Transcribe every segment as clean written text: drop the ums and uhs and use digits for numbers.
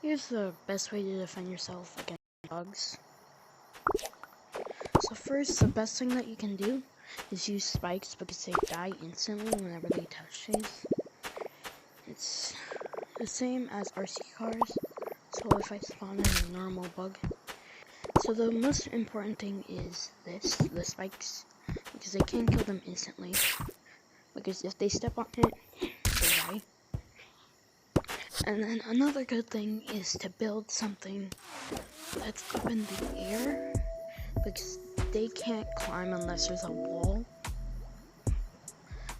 Here's the best way to defend yourself against bugs. So first, the best thing that you can do is use spikes because they die instantly whenever they touch these. It's the same as RC cars, so if I spawn in a normal bug. So the most important thing is the spikes, because they can kill them instantly. Because if they step on it, they die. And then another good thing is to build something that's up in the air, because they can't climb unless there's a wall,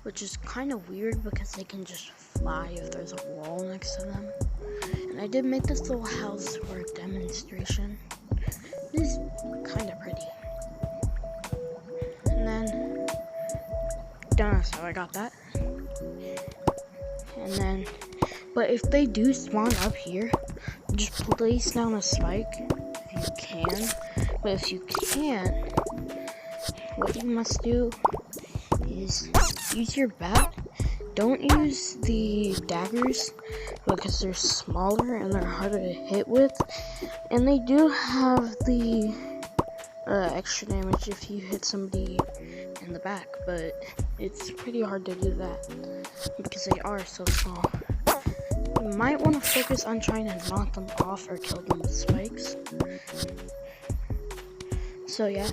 which is kind of weird because they can just fly if there's a wall next to them. And I did make this little house for a demonstration. It is kind of pretty. And then, don't know how I got that. And then, but if they do spawn up here, just place down a spike if you can. But if you can't, what you must do is use your bat. Don't use the daggers because they're smaller and they're harder to hit with. And they do have the extra damage if you hit somebody in the back, but it's pretty hard to do that because they are so small. You might want to focus on trying to knock them off or kill them with spikes. So yeah,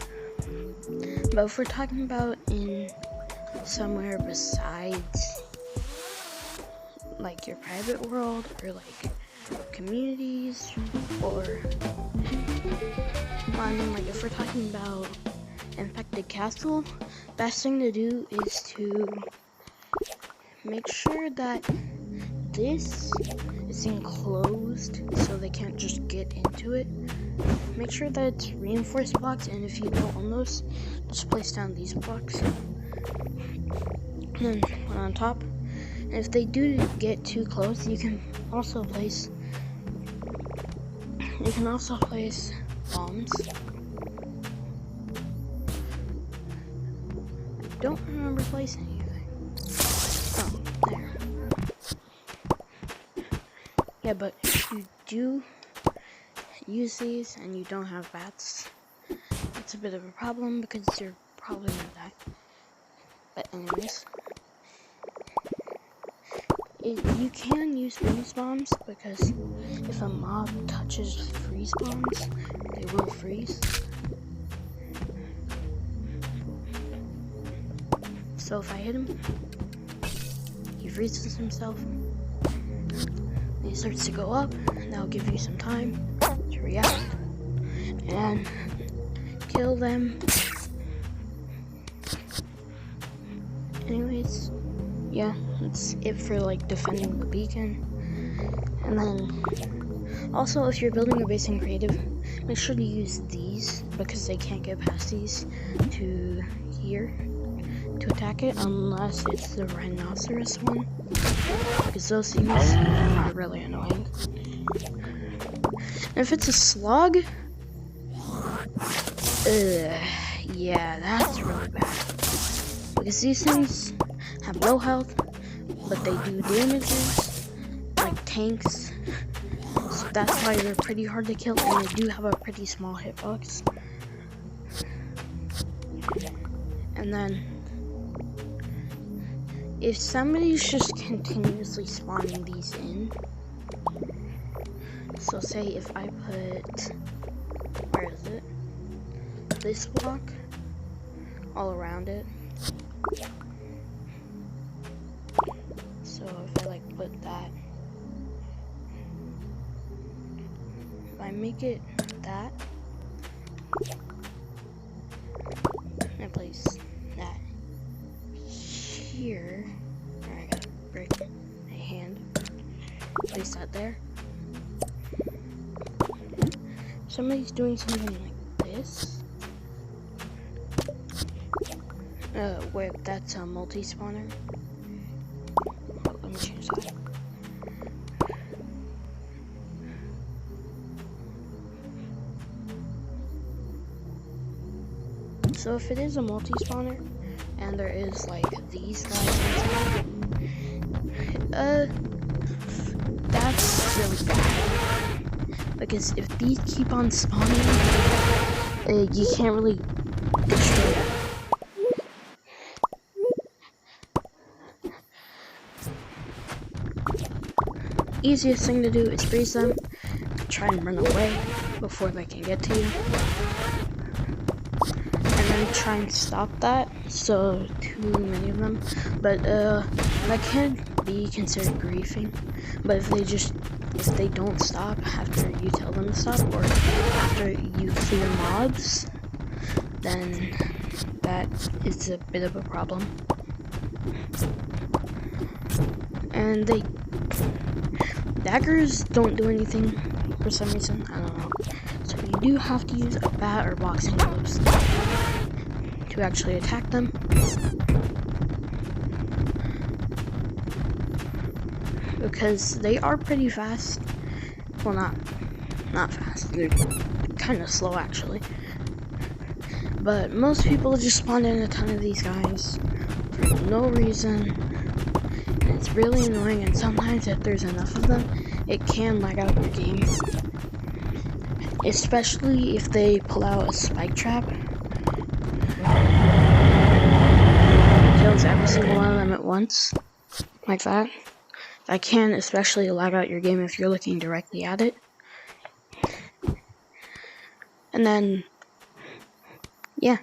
but if we're talking about in somewhere besides like your private world or like communities, or I mean, like if we're talking about infected castle, best thing to do is to make sure that this is enclosed so they can't just get into it. Make sure that it's reinforced blocks, and if you don't own those, just place down these blocks. And then one on top. And if they do get too close, you can also place bombs. I don't remember placing anything. Oh, there. Yeah, but if you do use these and you don't have bats, it's a bit of a problem because you're probably gonna die. But anyways, you can use freeze bombs because if a mob touches freeze bombs, they will freeze. So if I hit him, he freezes himself. He starts to go up, and that'll give you some time to react and kill them. Anyways, yeah, that's it for like defending the beacon. And then also, if you're building your base in creative, make sure to use these because they can't get past these to here to attack it unless it's the rhinoceros one, because those things are really annoying. And if it's a slug, yeah, that's really bad because these things have no health, but they do damages like tanks, so that's why they're pretty hard to kill, and they do have a pretty small hitbox. And then if somebody's just continuously spawning these in, so say if I put, where is it, this block all around it, so if I like put that, if I make it that, and place that here, I gotta break my hand, place that there. Somebody's doing something like this, where that's a multi-spawner. Oh, let me change that. So if it is a multi-spawner, and there is like these guys inside, that's really bad. because if these keep on spawning, you can't really destroy them. Easiest thing to do is freeze them, try and run away before they can get to you, and then try and stop that, so too many of them. But that can be considered griefing. But if they don't stop after you tell them to stop, or after you clear mobs, then that is a bit of a problem. And daggers don't do anything for some reason, I don't know. So you do have to use a bat or boxing gloves to actually attack them. Because they are pretty fast. Well, not fast. They're kind of slow actually. But most people just spawn in a ton of these guys for no reason. And it's really annoying, and sometimes if there's enough of them, it can lag out your game. Especially if they pull out a spike trap. Kills every single one of them at once. Like that. That can especially lag out your game if you're looking directly at it. And then, yeah.